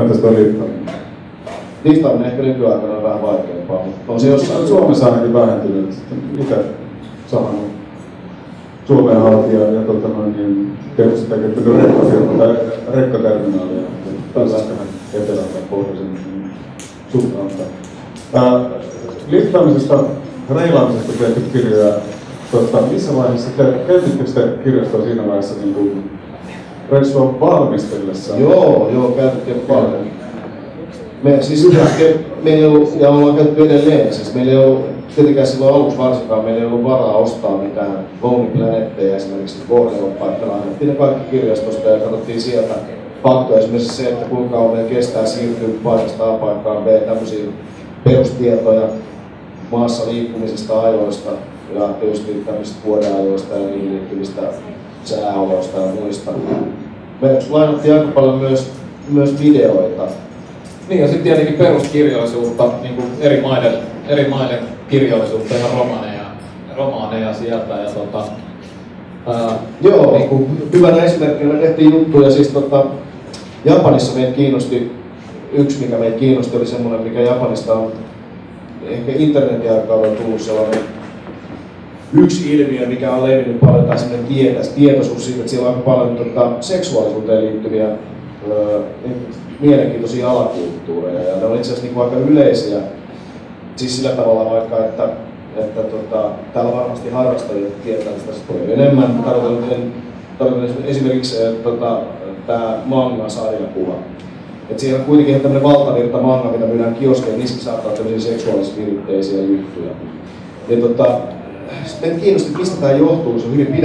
Entäs tuo liftaaminen? Liftaaminen ehkä nykyaikana on vähän vaikeampaa, mutta on se jossain... Suomessa ainakin vähentynyt. Itse saanut Suomeen haltia ja tietysti tekemään rekkaterminaalia tällaista etelältä pohjoisen suuntaan. Liftaamisesta, reilaamisesta tehty kirjoja. Missä vaiheessa käytittekö te kirjastoa siinä vaiheessa niin reissua valmistellessa? Joo, käytettiin paljon. Meillä ei ollut, ja ollaan käytetty edelleen, siis meillä ei ollut, tietenkään silloin aluksi varsinkaan, meillä ei ollut varaa ostaa mitään Lonely Planetteja esimerkiksi Borneopaa, että annettiin ne kaikki kirjastosta ja katsottiin sieltä faktoja, esimerkiksi se, että kuinka kauan meillä kestää siirtyä paikasta A paikkaan B, tämmöisiä perustietoja maassa liikkumisesta, ajoista ja tietysti tämmöisistä vuodenajoista ja niihin liittyvistä sääoloista ja muista. Me lainattiin aika paljon myös videoita. Niin ja sitten tietenkin peruskirjallisuutta, niin kuin eri maiden kirjallisuutta ja romaaneja sieltä. Joo, niin kuin hyvänä esimerkkinä me tehtiin juttuja, siis Japanissa meitä kiinnosti, mikä meitä kiinnosti oli semmoinen, mikä Japanista on ehkä internetin aikaan on tullut sellainen yksi ilmiö, mikä on levinnyt paljon, tai semmoinen tietoisuus siitä, että siellä on aika paljon seksuaalisuuteen liittyviä mielenkiintoisia alakulttuureja, ja ne on itse asiassa aika yleisiä, siis sillä tavalla vaikka, että täällä varmasti harrastajat tietää tästä paljon enemmän. Tarkoitan esimerkiksi tämä manga-sarjakuva. Et siellä on kuitenkin tämmöinen valtavirta manga, mitä myydään kioskeen, niissä saattaa olla tämmöisiä seksuaalisviritteisiä juttuja. Ja meitä kiinnosti, mistä tämä johtuu, kun se on hyvin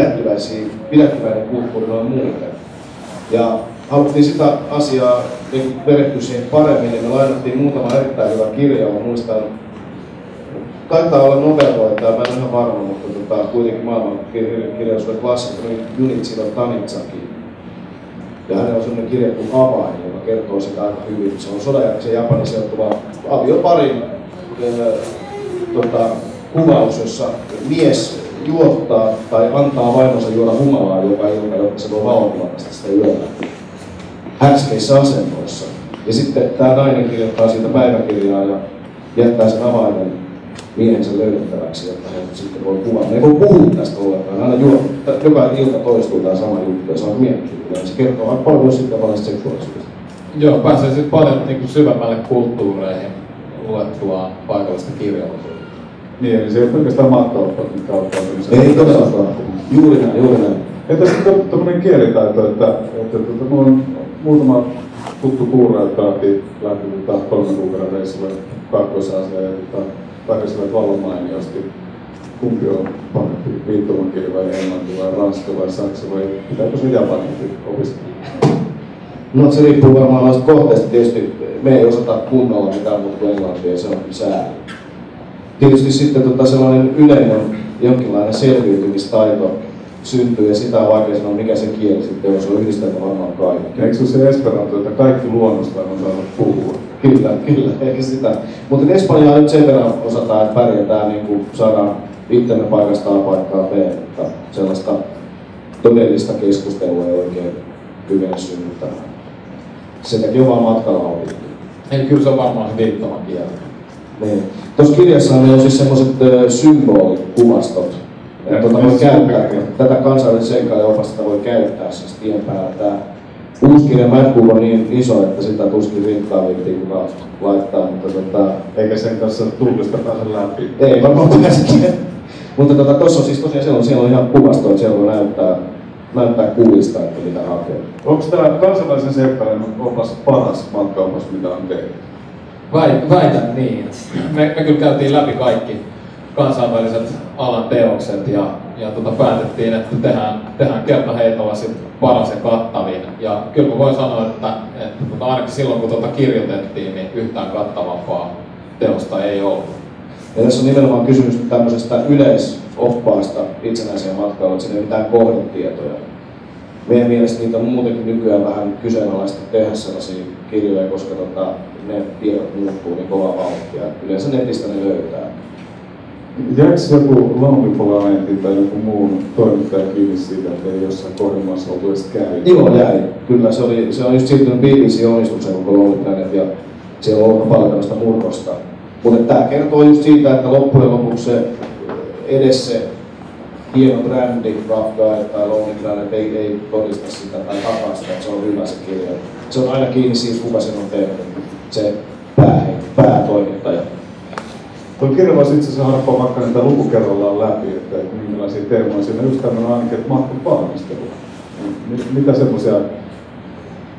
pidättyväinen kulttuuri noin muuten. Ja haluttiin sitä asiaa perehtyä siihen paremmin, niin me lainattiin muutama erittäin hyvä kirja. Mä muistan, taitaa olla novelloita, mä en ole ihan varma, mutta kuitenkin maailman kirjallisuuden klassikko, Junichiro Tanizaki. Ja hänellä on sellainen kirja kuin Avain, joka kertoo sitä aika hyvin. Se on sodanjälkeisen Japanin sijoittuva avioparin kuvaus, jossa mies juottaa tai antaa vaimonsa juoda humalaa joka ilta, jotta se voi valvoa sitä yöllä härskeissä asennoissa. Ja sitten tämä nainen kirjoittaa siitä päiväkirjaa ja jättää sen avaimen miehensä löydettäväksi, jotta he sitten voi kuvata. Ne ei voi puhua tästä ollenkaan. Aina joka ilta toistuu tämä sama juttu ja se on mielenkiintoinen. Se kertoo aika paljon myös sitten paljon seksuaalisuudesta. Joo, pääsee sitten paljon niin syvemmälle kulttuureihin luettua paikallista kirjallisuutta. Niin, eli se ei ole pelkästään matkaoppaiden kautta. Ei todellakaan. Juuri näin. Entä sitten tämmöinen kielitaito, että minulla on muutama tuttu kuura, jotka lähti 3 kuukauden reissulle Kaakkois-Aasiaan ja tarvitsevat vallan mainiosti. Kumpi on parempi, viittomakieli vai englanti vai ranska vai saksa vai pitääkö se japanikin opiskella? No se riippuu varmaan noista kohteista. Tietysti me ei osata kunnolla mitään muuta kuin englantia, se on sääli. Tietysti sitten sellainen yleinen jonkinlainen selviytymistaito syntyy ja sitä on vaikea sanoa mikä se kieli sitten on, se on yhdistelmä varmaan kaikki. Eikö se esperanto, että kaikki luonnostaan on saanut puhua? Kyllä, eikä sitä. Mutta Espanjaa nyt sen verran osataan, että pärjätään, niin kuin saadaan itsemme paikasta A paikkaan B, että sellaista todellista keskustelua ei oikein kykene synnyttämään. Sen takia on vaan matkalla opittu. Eli kyllä se on varmaan viittomakieli. Niin. Tuossa kirjassa on siis semmoiset symbolikuvastot. Voi käyttää. Tätä kansainvälisen seikkailijaopasta voi käyttää siis tien päällä. Tämä uusi kirja Madcube on niin iso, että sitä tuskin riittää viittiin kukaan laittaa. Mutta eikä sen kanssa tulkista pääse läpi. Ei varmaan pääsekin. Mutta tuossa on siis tosiaan siellä on ihan kuvasto, että siellä voi näyttää kuvista, että mitä hakee. Onko tämä kansainvälisen seikkailijan opas paras matkaopas, mitä on tehty? Väitän niin. Me kyllä käytiin läpi kaikki kansainväliset alan teokset ja päätettiin, että tehdään kertaheitolla sit paras ja kattavin. Ja kyllä mä voin sanoa, että ainakin silloin kun kirjoitettiin, niin yhtään kattavampaa teosta ei ollut. Ja tässä on nimenomaan kysymys tämmöisestä yleisoppaasta itsenäiseen matkailuun, että siinä ei mitään kohdetietoja. Meidän mielestä niitä on muutenkin nykyään vähän kyseenalaista tehdä sellaisia kirjoja, koska ne tiedot muuttuu niin kovaa vauhtia. Yleensä netistä ne löytää. Jääkö joku Lonely Planetin tai joku muun toimittaja kiinni siitä, että ei jossain kohdemaassa oltu edes käynyt? Joo, jäi. Kyllä se on just siirtynyt BBC-omistukseen koko Lonely Planet ja siellä on ollut paljon tällaista murrosta. Mutta tämä kertoo just siitä, että loppujen lopuksi se edes se hieno brändi, Rough Guide tai Lonely Planet ei todista sitä tai takaa sitä, että se on hyvä se kirja. Se on aina kiinni siitä, kuka sen on tehnyt, se päätoimittaja. Tuo kirja voisi itse asiassa harppaa vaikka niitä lukukerrallaan läpi, että minkälaisia teemoja siinä. Yksi tämmöinen ainakin, että matkavalmistelu. Mitä semmoisia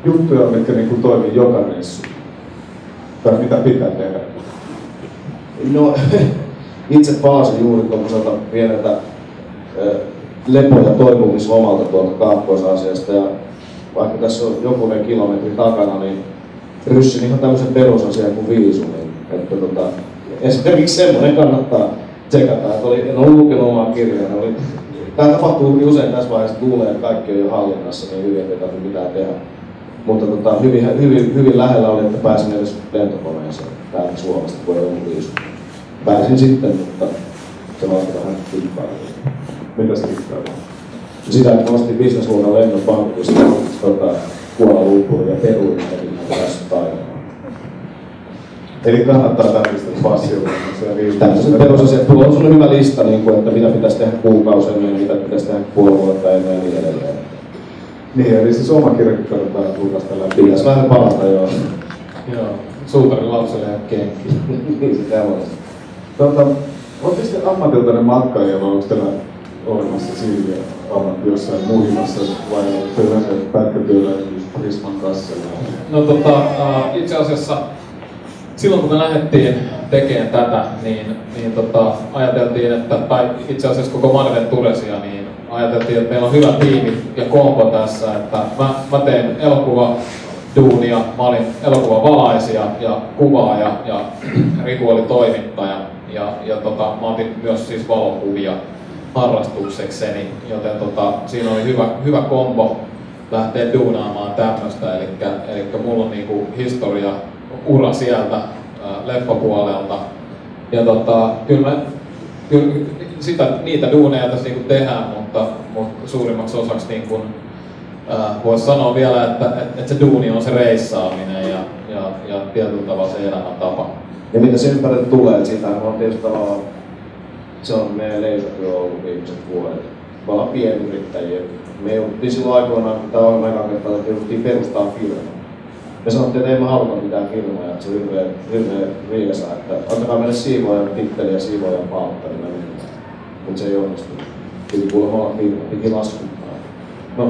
juttuja, mitkä niin kuin toimii joka reissu? Tai mitä pitää tehdä? No, itse palasin juuri tuollaiselta pieneltä lepo- ja toipumislomalta tuolta Kaakkois-Aasiasta ja vaikka tässä on jokunen kilometri takana, niin ryssin ihan tämmöisen perusasian kuin viisumin. Että esimerkiksi semmoinen kannattaa tsekata, että en ollut lukenut omaa kirjaa. Tämä tapahtuu usein tässä vaiheessa, että luulee, että kaikki on jo hallinnassa, niin hyvin ei tarvitse mitään tehdä. Mutta hyvin lähellä oli, että pääsin edes lentokoneeseen täältä Suomesta, kun ei ollut viisumi. Pääsin sitten, mutta se vaati vähän kikkaa. Mitä se kikkaa? Sitä, että nostin business-luokan lennon pankista Kuala Lumpuriin ja Peruin, että tässä taidaan. Eli kannattaa tarkistaa passia. Tällaiset perusasiat. Tuolla on hyvä lista, että mitä pitäisi tehdä kuukausi ennen, mitä pitäisi tehdä puoli vuotta ennen ja niin edelleen. Niin, eli siis oma kirjakin kannattaa julkaista läpi. Pitäisi vähän palata, joo. Joo, suutarin lapselle ja kenki. Niin se on. Oletteko te ammatiltainen matkailija vai onko teillä olemassa silmiä ammatti jossain muhimassa vai olette yleensä pätkätyöllä Prisman kanssa? No itse asiassa silloin kun me lähdettiin tekemään tätä, niin ajateltiin, että itse asiassa koko Marvel Turesia, niin ajateltiin, että meillä on hyvä tiimi ja kompo tässä, että mä teen elokuvaduunia, mä olin elokuvavalaisia ja kuvaaja ja Riku oli toimittaja ja mä otin myös siis valokuvia harrastuksekseni, joten siinä oli hyvä kombo lähteä duunaamaan tämmöstä, eli mulla on niinku historia ura sieltä leffapuolelta ja kyllä niitä duuneja tässä niinku tehdään, mutta suurimmaksi osaksi niinku, voisi sanoa vielä, että se duuni on se reissaaminen ja tietyllä tavalla se elämäntapa. Ja mitä sen ympärille tulee, että siitä on tietysti tavallaan, se on meidän leipätyö ollut viimeiset vuodet. Me ollaan pienyrittäjiä. Me jouduttiin silloin aikoinaan, kun tämä ohjelma ekan kertaa, että jouduttiin perustaa firma. Me sanottiin, että ei me haluta mitään firmaa, että se on hirveä riesa, että antakaa meille siivoojan titteli ja siivoojan palkka, niin me mennään. Mutta se ei onnistu. Piti kuulemma olla firma, piti laskuttaa. No,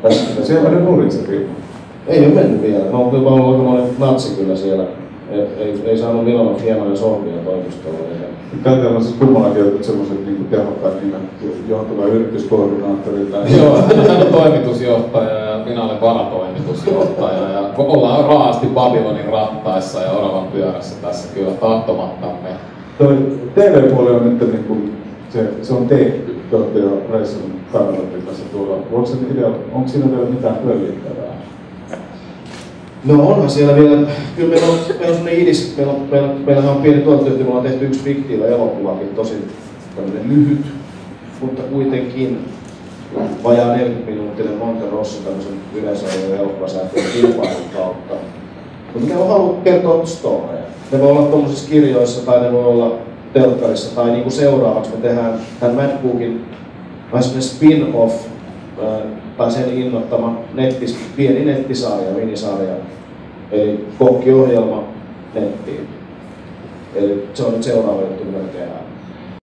tässä se ei mennyt nurin se firma. Ei ole mennyt vielä. Mä oon ollut aikamoinen natsi kyllä siellä. Ei saanut Milanon hienoja sohvia toimistolla. Käytetään on siis kummallakin jotkut semmoiset niin tehokkaat nimet, johtuva yrityskoordinaattori. Joo, hän on toimitusjohtaja ja minä olen varatoimitusjohtaja. Ja ollaan raasti Babylonin rattaissa ja oravan pyörässä tässä kyllä tahtomattamme. Toi TV-puoli on nyt niin kuin, se on tehty. Te olette jo reissannut Karlotin kanssa tuolla. Onko siinä vielä mitään pöllittävää? No onhan siellä vielä, kyllä meillä on sellainen idis, meillähän on pieni tuotantoyhtiö, me ollaan tehty yksi fiktiivä elokuvakin, tosi tämmöinen lyhyt, mutta kuitenkin vajaa 40-minuuttinen Monte Rosso tämmöisen yleisarjojen elokuvasäätiön kilpailun kautta. Mutta me on haluttu kertoa storeja. Ne voi olla tuollaisissa kirjoissa tai ne voi olla telkkarissa tai niinku seuraavaksi me tehdään tämän Mad Bookin spin-off tai sen innoittama pieni nettisarja, minisarja, eli kokkiohjelma nettiin. Eli se on nyt seuraava juttu, mitä me tehdään.